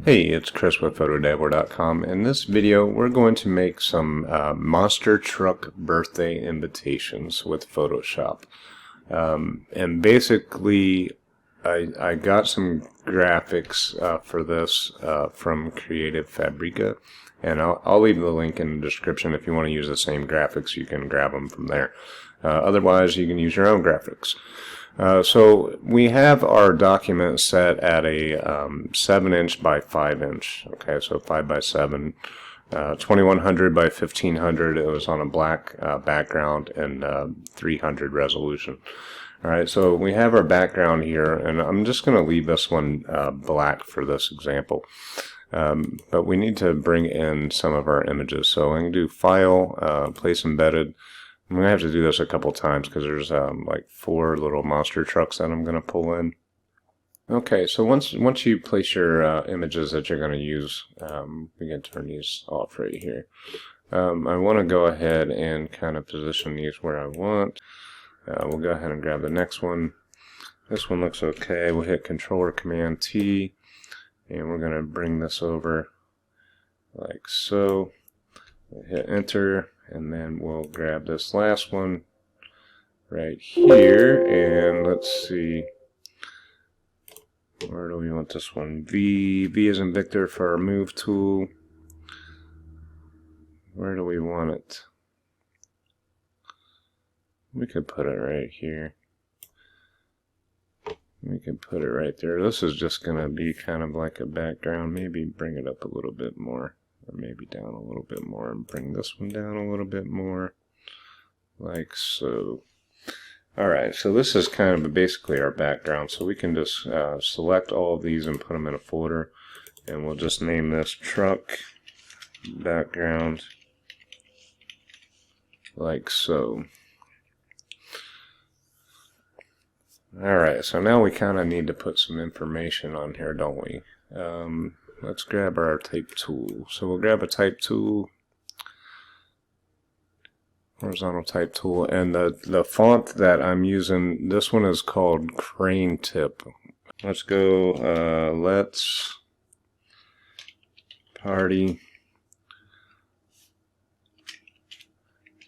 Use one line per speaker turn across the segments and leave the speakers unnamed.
Hey, it's Chris with PhotoDabbler.com. In this video, we're going to make some monster truck birthday invitations with Photoshop. And basically, I got some graphics for this from Creative Fabrica, and I'll leave the link in the description. If you want to use the same graphics, you can grab them from there. Otherwise, you can use your own graphics. So we have our document set at a 7" by 5". Okay, so 5 by 7, 2100 by 1500. It was on a black background and 300 resolution. All right, so we have our background here, and I'm just going to leave this one black for this example. But we need to bring in some of our images. So I'm going to do File, Place Embedded. I'm going to have to do this a couple times because there's like 4 little monster trucks that I'm going to pull in. Okay, so once you place your images that you're going to use, we can turn these off right here. I want to go ahead and kind of position these where I want. We'll go ahead and grab the next one. This one looks okay. We'll hit Control or Command T, and we're going to bring this over like so. We'll hit Enter. And then we'll grab this last one right here, and let's see, where do we want this one? V is in Victor for our move tool. Where do we want it? We could put it right here. We can put it right there. This is just going to be kind of like a background. Maybe bring it up a little bit more. Or maybe down a little bit more, and bring this one down a little bit more, like so. Alright, so this is kind of basically our background, so we can just select all of these and put them in a folder, and we'll just name this truck background, like so. Alright, so now we kind of need to put some information on here, don't we? Let's grab our type tool. So we'll grab a type tool, horizontal type tool, and the font that I'm using, this one is called Crane Tip. Let's go, let's party.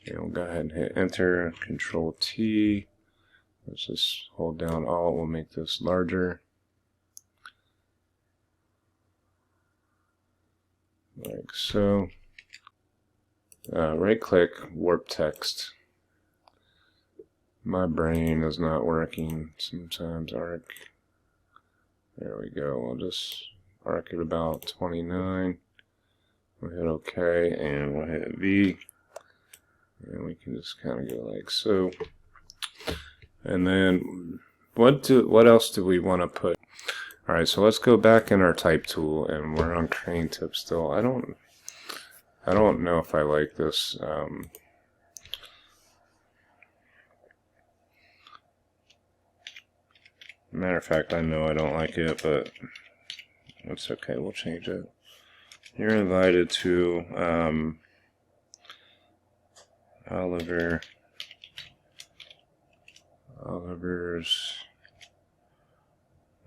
And we'll go ahead and hit Enter, Control T. Let's just hold down Alt, we'll make this larger. Like so. Right click, warp text. My brain is not working sometimes. Arc. There we go. We'll just arc it about 29. We'll hit OK, and we'll hit V. And we can just kind of go like so. And then what else do we want to put? Alright, so let's go back in our type tool, and we're on Crane Tip still. I don't know if I like this. Matter of fact, I know I don't like it, but it's okay, we'll change it. You're invited to Oliver's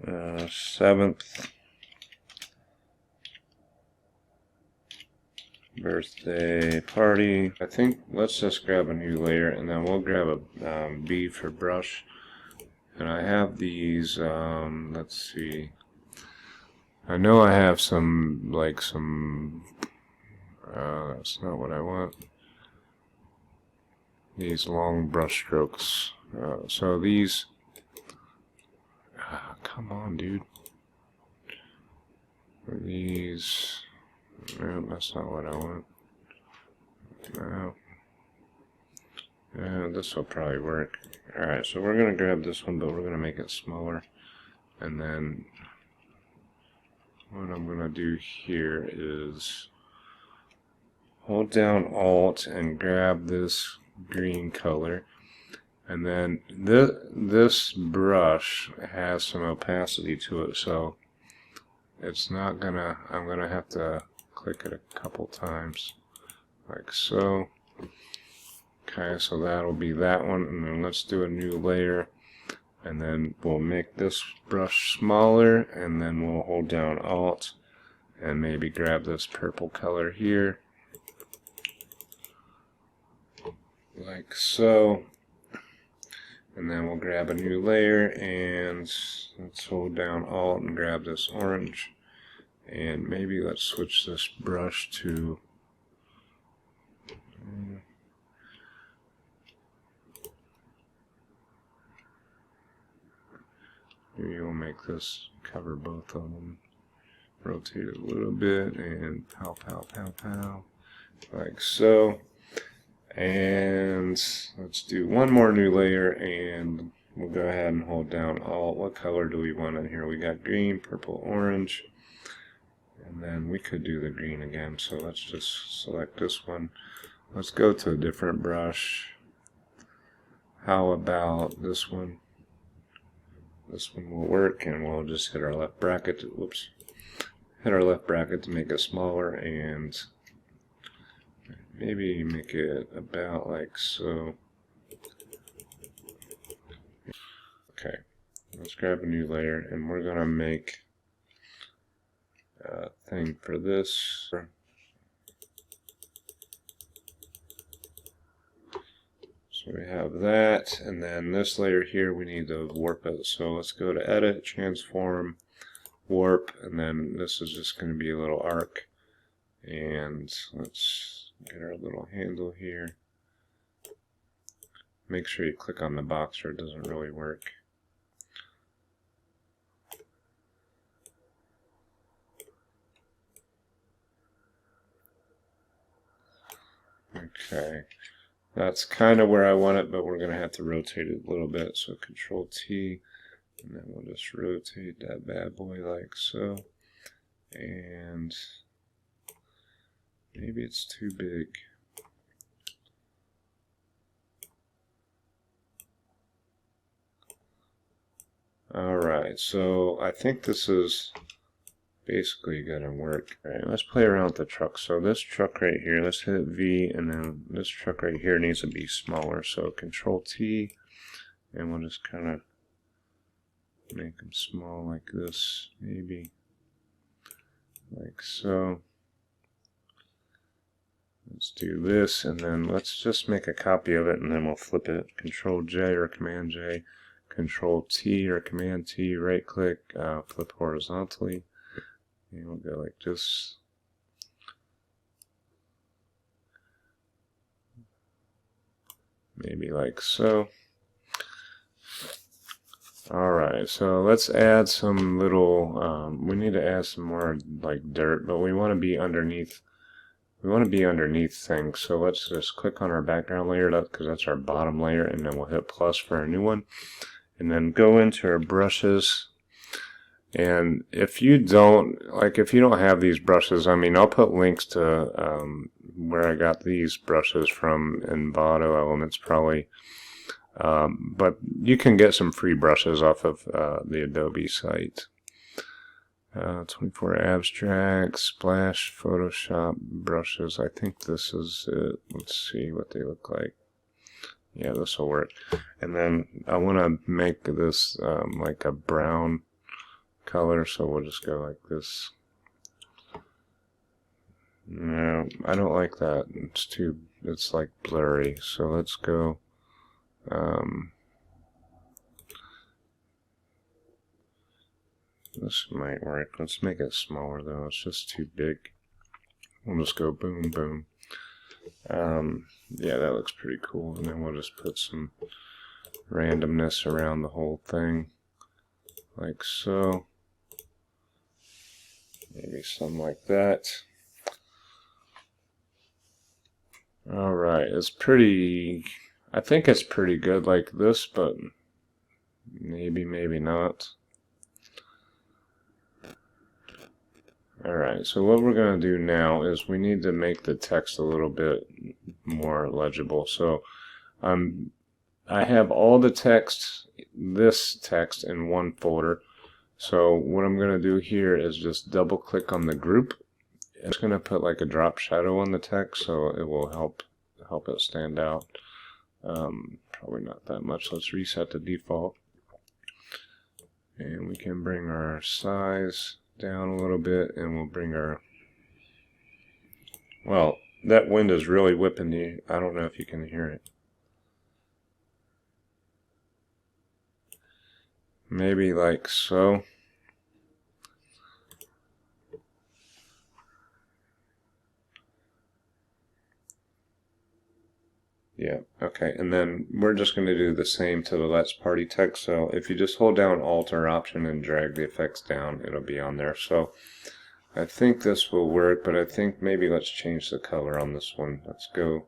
7th birthday party. I think let's just grab a new layer, and then we'll grab a B for brush. And I have these, let's see. I know I have some, that's not what I want. These long brush strokes. So these, come on, dude. These, no, that's not what I want. No. Yeah, this will probably work. Alright, so we're going to grab this one, but we're going to make it smaller. And then what I'm going to do here is hold down Alt and grab this green color. And then this brush has some opacity to it, so it's not gonna, I'm gonna have to click it a couple times, like so. Okay, so that'll be that one, and then let's do a new layer, and then we'll make this brush smaller, and then we'll hold down Alt and maybe grab this purple color here, like so. And then we'll grab a new layer, and let's hold down Alt and grab this orange. And maybe let's switch this brush to maybe we'll make this cover both of them. Rotate it a little bit and pow, pow, pow, pow, like so. And let's do one more new layer, and we'll go ahead and hold down Alt. What color do we want in here? We got green, purple, orange, and then we could do the green again. So let's just select this one. Let's go to a different brush. How about this one? This one will work, and we'll just hit our left bracket. Whoops. Hit our left bracket to make it smaller, and maybe make it about like so. Okay, let's grab a new layer, and we're gonna make a thing for this. So we have that, and then this layer here we need to warp it. So let's go to Edit, Transform, Warp, and then this is just going to be a little arc. And let's get our little handle here. Make sure you click on the box or it doesn't really work. Okay, that's kind of where I want it, but we're going to have to rotate it a little bit. So Control T, and then we'll just rotate that bad boy like so. And maybe it's too big. Alright, so I think this is basically going to work. Alright, let's play around with the truck. So this truck right here, let's hit V, and then this truck right here needs to be smaller. So Control T, and we'll just kind of make them small like this, maybe like so. Let's do this, and then let's just make a copy of it, and then we'll flip it. Control J or Command J, Control T or Command T, right click, flip horizontally, and we'll go like this. Maybe like so. Alright, so let's add some little, we need to add some more like dirt, but we want to be underneath. We want to be underneath things, so let's just click on our background layer, because that's our bottom layer, and then we'll hit plus for a new one. And then go into our brushes. And if you don't have these brushes, I mean, I'll put links to where I got these brushes from in Vado Elements probably. But you can get some free brushes off of the Adobe site. 24 Abstract, Splash, Photoshop brushes. I think this is it. Let's see what they look like. Yeah, this will work. And then I want to make this like a brown color, so we'll just go like this. No, I don't like that. It's like blurry. So let's go. This might work. Let's make it smaller though. It's just too big. We'll just go boom, boom. Yeah, that looks pretty cool. And then we'll just put some randomness around the whole thing, like so. Maybe something like that. Alright, it's pretty... I think it's pretty good like this, but maybe, maybe not. Alright, so what we're going to do now is we need to make the text a little bit more legible. So I have all the text, this text, in one folder. So what I'm going to do here is just double click on the group. It's going to put like a drop shadow on the text, so it will help it stand out. Probably not that much. Let's reset the default. And we can bring our size down a little bit, and we'll bring our, well, that wind is really whipping you. I don't know if you can hear it. Maybe like so. Yeah, okay, and then we're just going to do the same to the Let's Party text. So if you just hold down Alt or Option and drag the effects down, it'll be on there. So I think this will work, but I think maybe let's change the color on this one. Let's go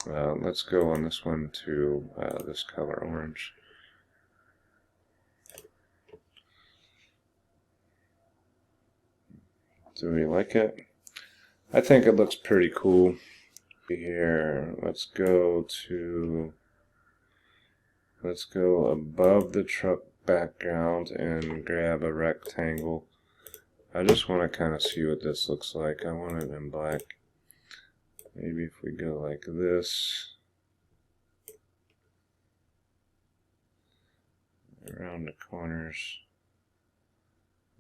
on this one to this color, orange. Do we like it? I think it looks pretty cool. Here, let's go above the truck background and grab a rectangle. I just want to kind of see what this looks like. I want it in black. Maybe if we go like this, around the corners,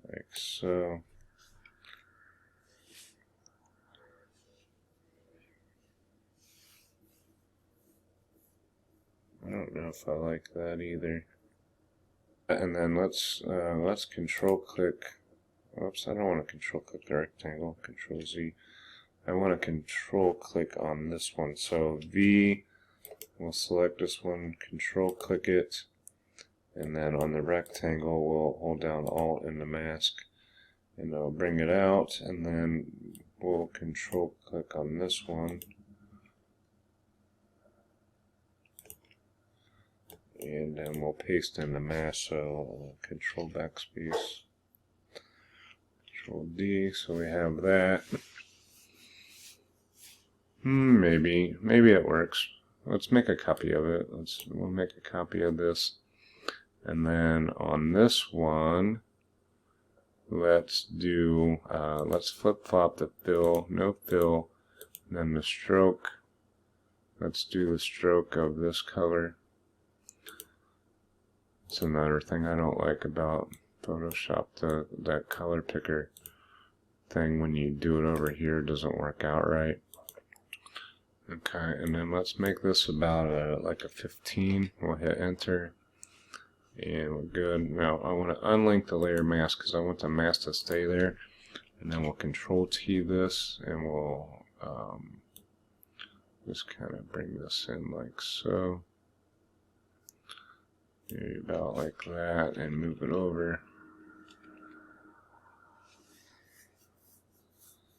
like so. I don't know if I like that either. And then let's control click. Oops, I don't want to control click the rectangle. Control Z. I want to control click on this one. So V, we'll select this one, control click it, and then on the rectangle we'll hold down Alt and the mask, and it'll bring it out, and then we'll control click on this one. And then we'll paste in the mask, so control backspace, control D, so we have that. Maybe it works. Let's make a copy of it. We'll make a copy of this. And then on this one, let's flip-flop the fill, no fill, and then the stroke. Let's do the stroke of this color. It's another thing I don't like about Photoshop, that color picker thing, when you do it over here, it doesn't work out right. Okay, and then let's make this about like a 15. We'll hit enter, and we're good. Now I want to unlink the layer mask because I want the mask to stay there, and then we'll control T this, and we'll just kind of bring this in like so. Maybe about like that, and move it over.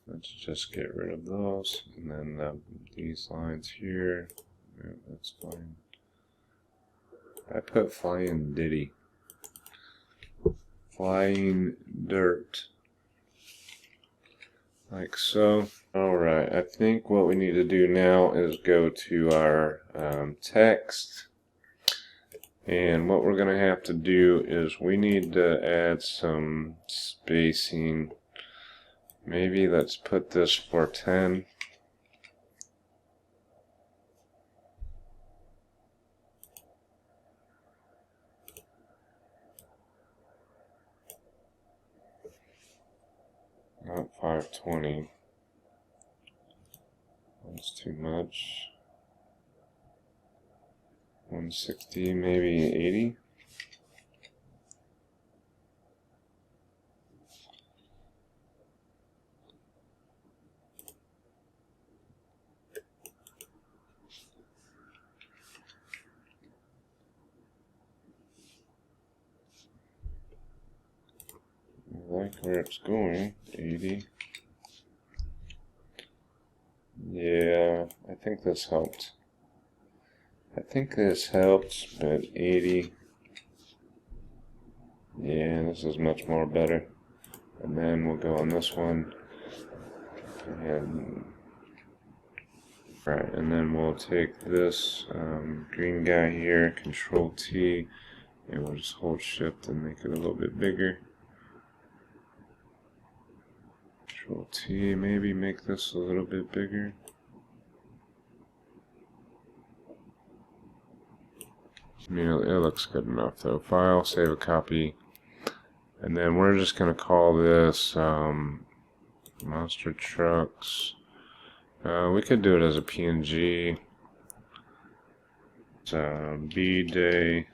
Let's just get rid of those, and then these lines here. Yeah, that's fine. I put flying ditty. Flying dirt. Like so. Alright, I think what we need to do now is go to our text. And what we're going to have to do is we need to add some spacing. Maybe let's put this for 10. Not 520. That's too much. 160, maybe 80. I like where it's going. 80. Yeah, I think this helped. But 80. Yeah, this is much more better. And then we'll go on this one. And right, and then we'll take this green guy here, Control T, and we'll just hold Shift and make it a little bit bigger. Control T, maybe make this a little bit bigger. I mean, it looks good enough though. File, save a copy, And then we're just going to call this Monster Trucks. We could do it as a PNG. It's B-Day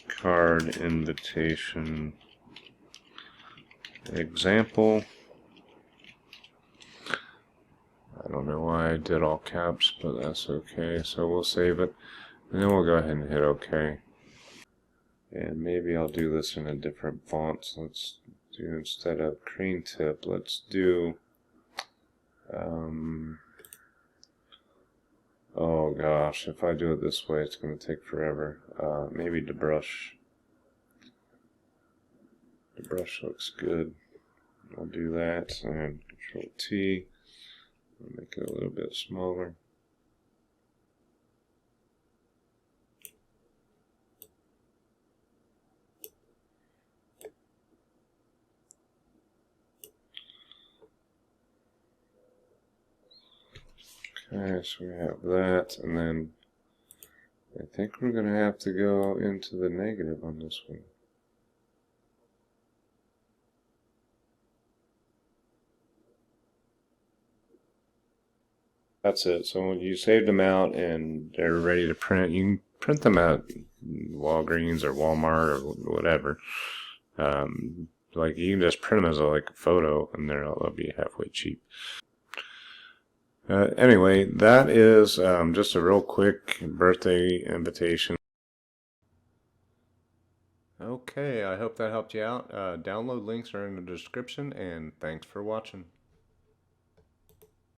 card invitation example. I don't know why I did all caps, but that's okay. So we'll save it, and then we'll go ahead and hit OK. And maybe I'll do this in a different font. So let's do, instead of Crane Tip, let's do oh gosh, if I do it this way, it's going to take forever. Maybe the brush. The brush looks good. I'll do that, and Control T. I'll make it a little bit smaller. Okay, so we have that, and then I think we're going to have to go into the negative on this one. That's it. So when you save them out and they're ready to print, you can print them at Walgreens or Walmart or whatever. Like you can just print them as a photo, and they'll be halfway cheap. Anyway, that is just a real quick birthday invitation. Okay, I hope that helped you out. Download links are in the description, and thanks for watching.